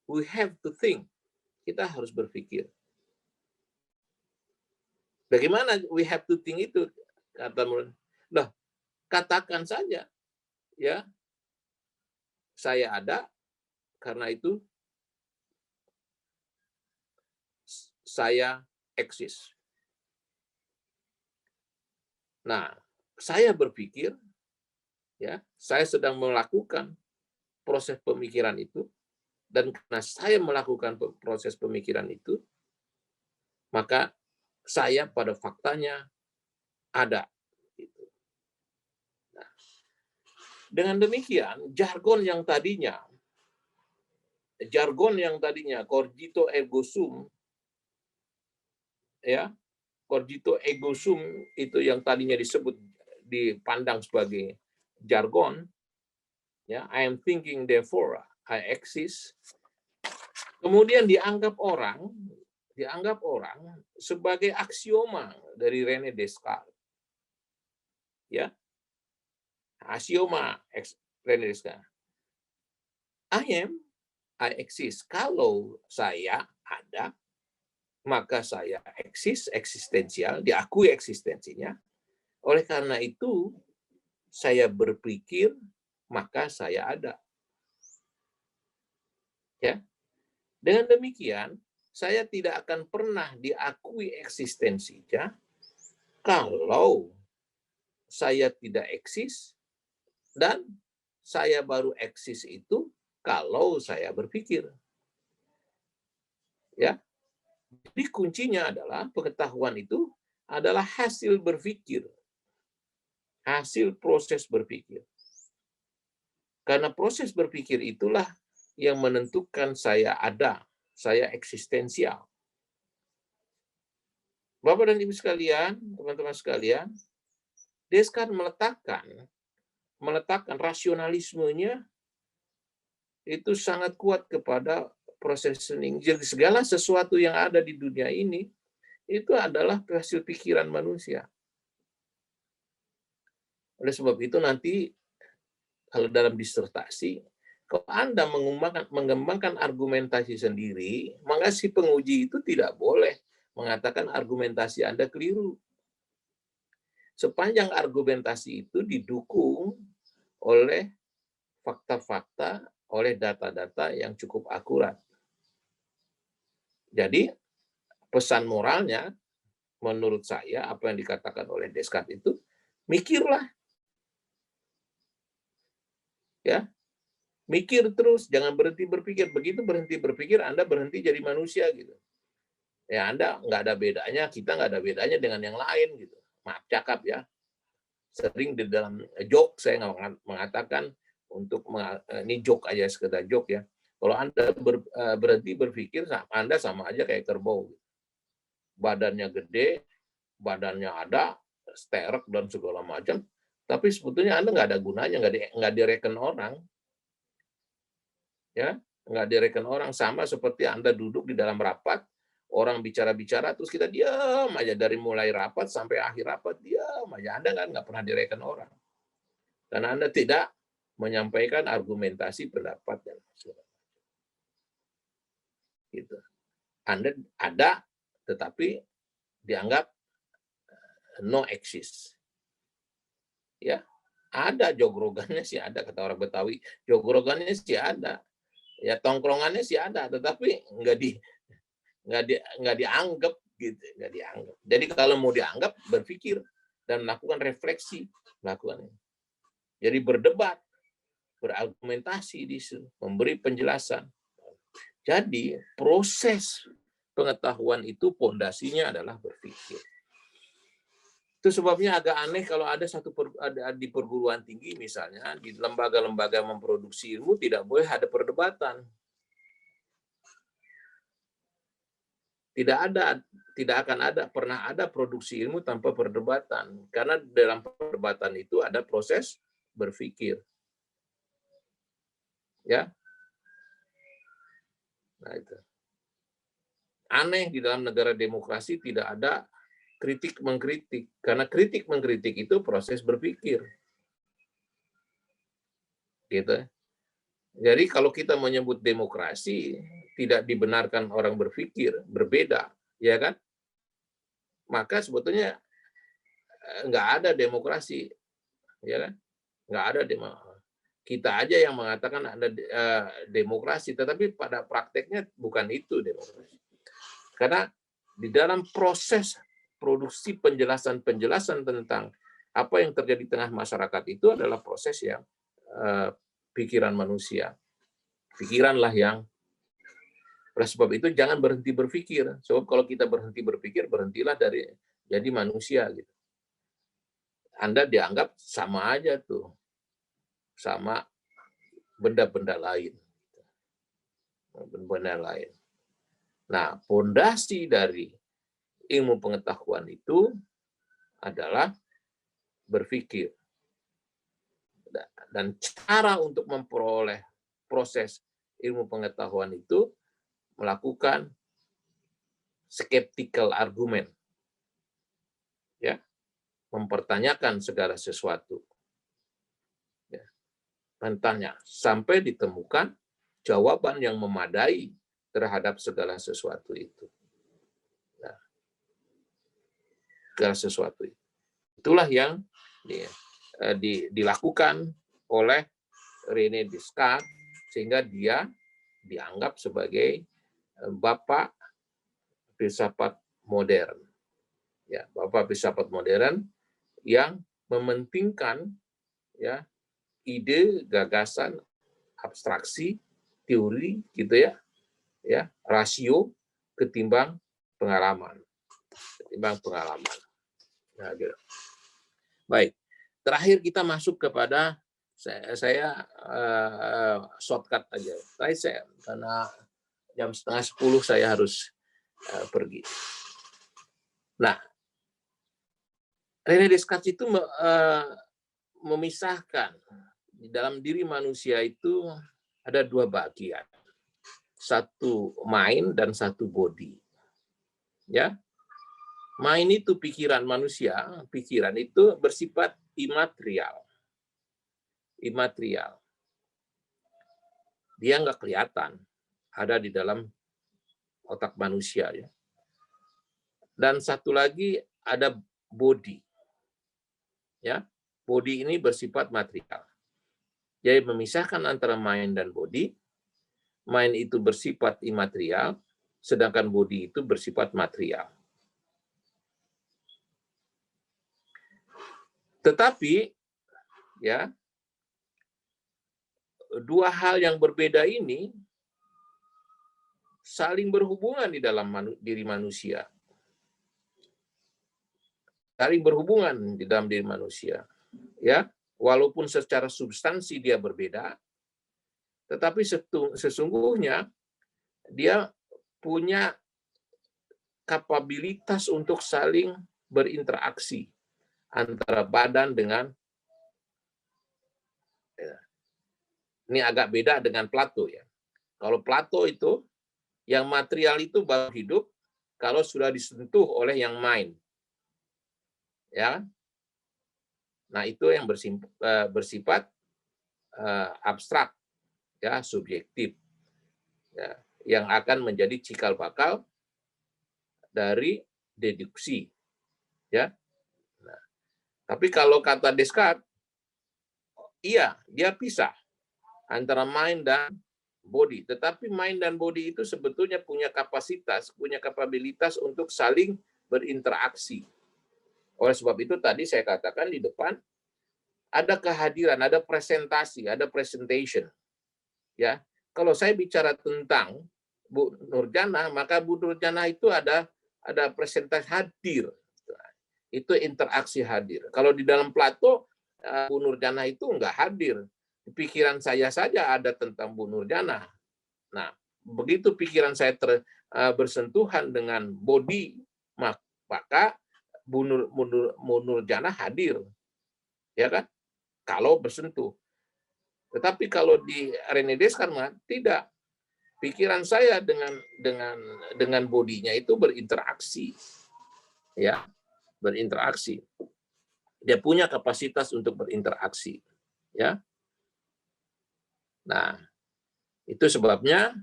We have to think. Kita harus berpikir. Bagaimana we have to think itu? Kata Mullen. Nah, katakan saja, ya, saya ada, karena itu saya eksis. Nah, saya berpikir, ya, saya sedang melakukan proses pemikiran itu, dan karena saya melakukan proses pemikiran itu, maka saya pada faktanya ada. Nah, dengan demikian, jargon yang tadinya cogito ergo sum, ya, cogito ergo sum itu yang tadinya dipandang sebagai jargon, ya, I am thinking therefore I exist, kemudian dianggap orang, dianggap orang sebagai aksioma dari René Descartes. Ya, aksioma René Descartes. I exist. Kalau saya ada, maka saya eksis, eksistensial, diakui eksistensinya. Oleh karena itu, saya berpikir, maka saya ada. Ya. Dengan demikian, saya tidak akan pernah diakui eksistensinya kalau saya tidak eksis, dan saya baru eksis itu kalau saya berpikir. Ya. Jadi kuncinya adalah pengetahuan itu adalah hasil berpikir. Hasil proses berpikir. Karena proses berpikir itulah yang menentukan saya ada, saya eksistensial. Bapak dan Ibu sekalian, teman-teman sekalian, Descartes meletakkan rasionalismenya itu sangat kuat kepada proses reasoning. Jadi segala sesuatu yang ada di dunia ini itu adalah hasil pikiran manusia. Oleh sebab itu nanti kalau dalam disertasi, kalau Anda mengembangkan argumentasi sendiri, maka si penguji itu tidak boleh mengatakan argumentasi Anda keliru. Sepanjang argumentasi itu didukung oleh fakta-fakta, oleh data-data yang cukup akurat. Jadi, pesan moralnya, menurut saya, apa yang dikatakan oleh Descartes itu, mikirlah. Ya, mikir terus, jangan berhenti berpikir. Begitu berhenti berpikir, Anda berhenti jadi manusia gitu. Ya, Anda nggak ada bedanya, kita nggak ada bedanya dengan yang lain gitu. Maaf cakap ya. Sering di dalam joke saya nggak mengatakan untuk ini joke aja, sekedar joke ya. Kalau Anda berhenti berpikir, Anda sama aja kayak kerbau. Badannya gede, badannya ada, sterek dan segala macam. Tapi sebetulnya Anda nggak ada gunanya, nggak direken orang. Ya, nggak direken orang, sama seperti Anda duduk di dalam rapat, orang bicara-bicara terus kita diam aja dari mulai rapat sampai akhir rapat, diam aja. Anda nggak pernah direken orang. Karena Anda tidak menyampaikan argumentasi pendapat dan gitu. Anda ada tetapi dianggap no exist. Ya, ada jogrogannya sih ada, kata orang Betawi, jogrogannya sih ada. Ya tongkrongannya sih ada, tetapi nggak dianggap gitu, nggak dianggap. Jadi kalau mau dianggap, berpikir dan melakukan refleksi, melakukan. Jadi berdebat, berargumentasi di situ, memberi penjelasan. Jadi proses pengetahuan itu pondasinya adalah berpikir. Itu sebabnya agak aneh kalau ada di perguruan tinggi misalnya, di lembaga-lembaga memproduksi ilmu tidak boleh ada perdebatan. Tidak akan pernah ada produksi ilmu tanpa perdebatan. Karena dalam perdebatan itu ada proses berpikir. Ya. Nah, itu. Aneh di dalam negara demokrasi tidak ada kritik mengkritik. Karena kritik mengkritik itu proses berpikir. Gitu. Jadi kalau kita menyebut demokrasi, tidak dibenarkan orang berpikir, berbeda, ya kan? Maka sebetulnya nggak ada demokrasi, ya kan? Nggak ada demokrasi. Kita aja yang mengatakan ada demokrasi, tetapi pada prakteknya bukan itu demokrasi. Karena di dalam proses produksi penjelasan-penjelasan tentang apa yang terjadi di tengah masyarakat itu adalah proses yang pikiran manusia. Pikiranlah yang, oleh sebab itu jangan berhenti berpikir. Sebab kalau kita berhenti berpikir, berhentilah dari jadi manusia gitu. Anda dianggap sama aja tuh, sama benda-benda lain. Benda lain. Nah, fondasi dari ilmu pengetahuan itu adalah berpikir. Dan cara untuk memperoleh proses ilmu pengetahuan itu melakukan skeptical argument, ya, mempertanyakan segala sesuatu, ya, bertanya sampai ditemukan jawaban yang memadai terhadap segala sesuatu itu. Nah, segala sesuatu itu. Itulah yang dilakukan oleh René Descartes, sehingga dia dianggap sebagai bapak filsafat modern. Ya, bapak filsafat modern yang mementingkan, ya, ide, gagasan, abstraksi, teori, gitu ya, rasio ketimbang pengalaman. Nah, gitu. Baik, terakhir kita masuk kepada saya shortcut aja. Tadi saya karena jam 9:30 saya harus pergi. Nah, René Descartes itu memisahkan di dalam diri manusia itu ada dua bagian, satu mind dan satu body. Ya, mind itu pikiran manusia, pikiran itu bersifat imaterial. Dia nggak kelihatan, ada di dalam otak manusia, ya. Dan satu lagi ada body, ya. Body ini bersifat material. Jadi memisahkan antara mind dan body. Mind itu bersifat imaterial, sedangkan body itu bersifat material. Tetapi, ya, dua hal yang berbeda ini saling berhubungan di dalam diri manusia. Saling berhubungan di dalam diri manusia. Ya, walaupun secara substansi dia berbeda, tetapi sesungguhnya dia punya kapabilitas untuk saling berinteraksi antara badan dengan, ini agak beda dengan Plato, ya. Kalau Plato itu yang material itu baru hidup kalau sudah disentuh oleh yang mind, ya. Nah, itu yang bersifat abstrak, ya, subjektif, ya, yang akan menjadi cikal bakal dari deduksi, ya. Nah, tapi kalau kata Descartes, iya, dia pisah antara mind dan body, tetapi mind dan body itu sebetulnya punya kapasitas, punya kapabilitas untuk saling berinteraksi. Oleh sebab itu tadi saya katakan di depan ada kehadiran, ada presentasi, ada presentation, ya. Kalau saya bicara tentang Bu Nurjana, maka Bu Nurjana itu ada presentasi hadir. Itu interaksi hadir. Kalau di dalam Plato, Bu Nurjana itu enggak hadir. Pikiran saya saja ada tentang Bu Nurjana. Nah, begitu pikiran saya bersentuhan dengan body, maka Bu Nurjana hadir. Ya kan? Kalau bersentuh. Tetapi kalau di René Descartes tidak. Pikiran saya dengan bodinya itu berinteraksi. Ya, berinteraksi. Dia punya kapasitas untuk berinteraksi, ya. Nah, itu sebabnya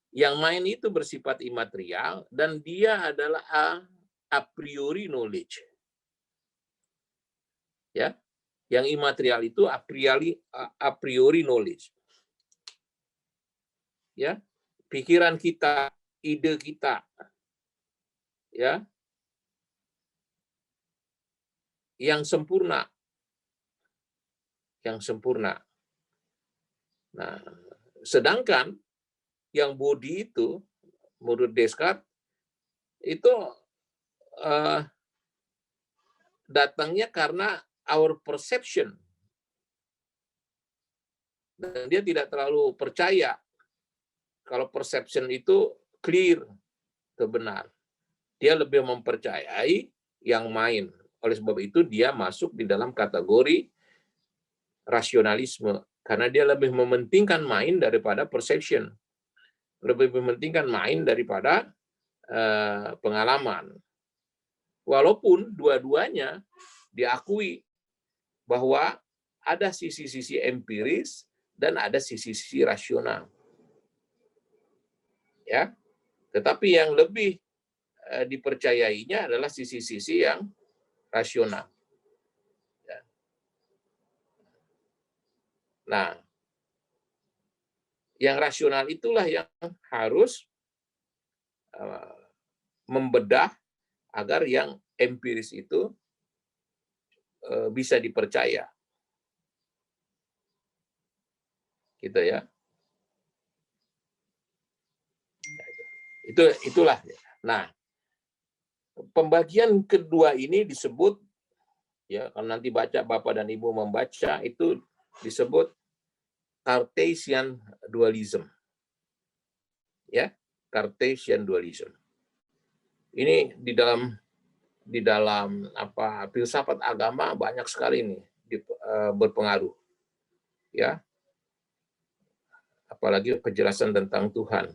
yang main itu bersifat imaterial dan dia adalah a priori knowledge. Ya. Yang imaterial itu a priori knowledge. Ya. Pikiran kita, ide kita, ya, yang sempurna. Nah, sedangkan yang body itu, menurut Descartes, itu datangnya karena our perception. Dan dia tidak terlalu percaya kalau perception itu clear, benar. Dia lebih mempercayai yang main. Oleh sebab itu dia masuk di dalam kategori rasionalisme. Karena dia lebih mementingkan main daripada perception. Lebih mementingkan main daripada pengalaman. Walaupun dua-duanya diakui bahwa ada sisi-sisi empiris dan ada sisi-sisi rasional. Ya, tetapi yang lebih dipercayainya adalah sisi-sisi yang rasional. Ya. Nah, yang rasional itulah yang harus membedah agar yang empiris itu bisa dipercaya. Gitu ya. Itulah. Nah, pembagian kedua ini disebut, ya, kalau nanti baca Bapak dan Ibu membaca, itu disebut Cartesian dualism. Ya, Cartesian dualism. Ini di dalam filsafat agama banyak sekali nih berpengaruh. Ya. Apalagi penjelasan tentang Tuhan.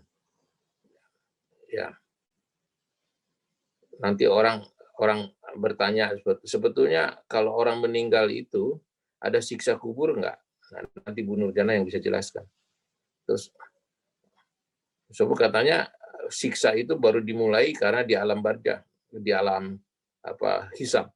Ya. Nanti orang bertanya, sebetulnya kalau orang meninggal itu ada siksa kubur enggak? Nanti Bu Nurjana yang bisa jelaskan. Terus katanya siksa itu baru dimulai karena di alam barzah, di alam hisab.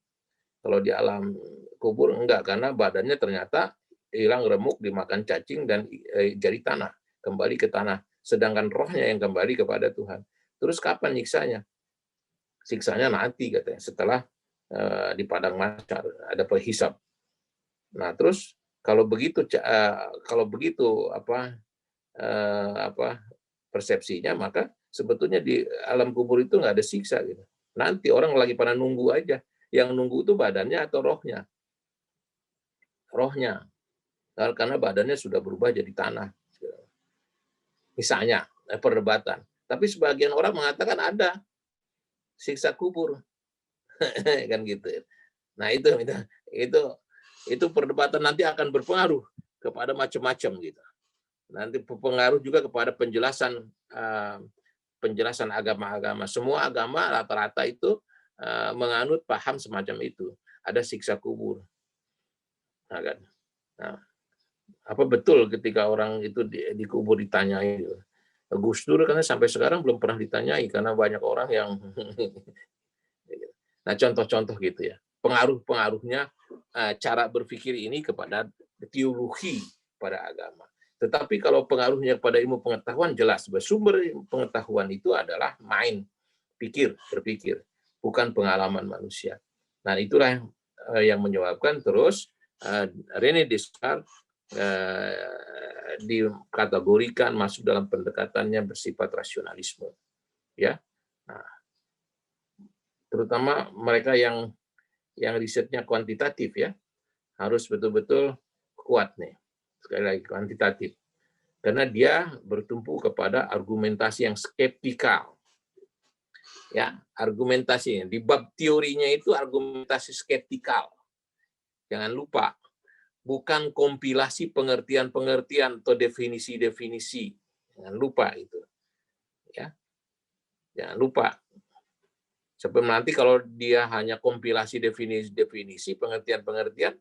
Kalau di alam kubur enggak, karena badannya ternyata hilang remuk dimakan cacing dan jadi tanah, kembali ke tanah. Sedangkan rohnya yang kembali kepada Tuhan. Terus kapan nyiksanya? Siksanya nanti katanya, setelah di padang mahsyar ada penghisab. Nah, terus kalau begitu persepsinya, maka sebetulnya di alam kubur itu nggak ada siksa gitu. Nanti orang lagi pada nunggu aja. Yang nunggu itu badannya atau rohnya? Rohnya. Karena badannya sudah berubah jadi tanah. Misalnya, perdebatan. Tapi sebagian orang mengatakan ada siksa kubur. Kan gitu. Nah, itu perdebatan nanti akan berpengaruh kepada macam-macam gitu. Nanti berpengaruh juga kepada penjelasan agama-agama. Semua agama rata-rata itu menganut paham semacam itu. Ada siksa kubur. Nah, kan? Nah, apa betul ketika orang itu dikubur ditanyai? Gus Dur karena sampai sekarang belum pernah ditanyai karena banyak orang yang nah, contoh-contoh gitu ya. Pengaruh-pengaruhnya cara berpikir ini kepada teologi pada agama. Tetapi kalau pengaruhnya kepada ilmu pengetahuan jelas, sumber pengetahuan itu adalah berpikir, bukan pengalaman manusia. Nah, itulah yang menyebabkan terus René Descartes dikategorikan masuk dalam pendekatannya bersifat rasionalisme. Ya. Nah, terutama mereka yang risetnya kuantitatif ya, harus betul-betul kuat nih. Sekali lagi kuantitatif. Karena dia bertumpu kepada argumentasi yang skeptikal. Ya, argumentasinya di bab teorinya itu argumentasi skeptikal. Jangan lupa, bukan kompilasi pengertian-pengertian atau definisi-definisi. Jangan lupa itu. Ya. Jangan lupa. Sebab nanti kalau dia hanya kompilasi definisi-definisi, pengertian-pengertian,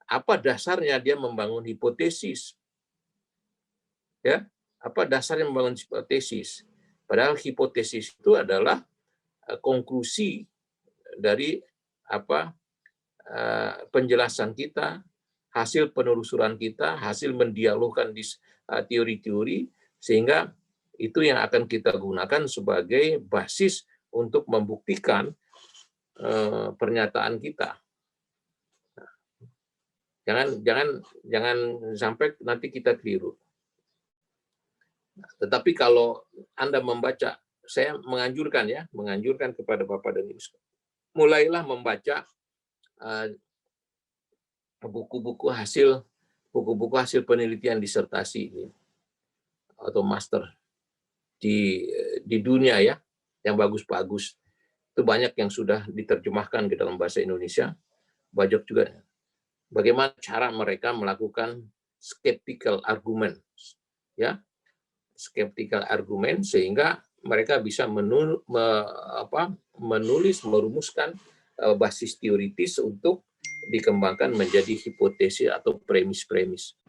apa dasarnya dia membangun hipotesis? Ya, apa dasarnya membangun hipotesis? Padahal hipotesis itu adalah konklusi dari penjelasan kita, hasil penelusuran kita, hasil mendialogkan di teori-teori, sehingga itu yang akan kita gunakan sebagai basis untuk membuktikan pernyataan kita. Jangan sampai nanti kita keliru. Tetapi kalau Anda membaca, saya menganjurkan kepada Bapak dan Ibu, mulailah membaca buku-buku hasil penelitian disertasi ini atau master di dunia ya, yang bagus-bagus. Itu banyak yang sudah diterjemahkan ke dalam bahasa Indonesia. Banyak juga bagaimana cara mereka melakukan skeptical argument, ya, skeptical argument, sehingga mereka bisa menulis, merumuskan basis teoritis untuk dikembangkan menjadi hipotesis atau premis-premis.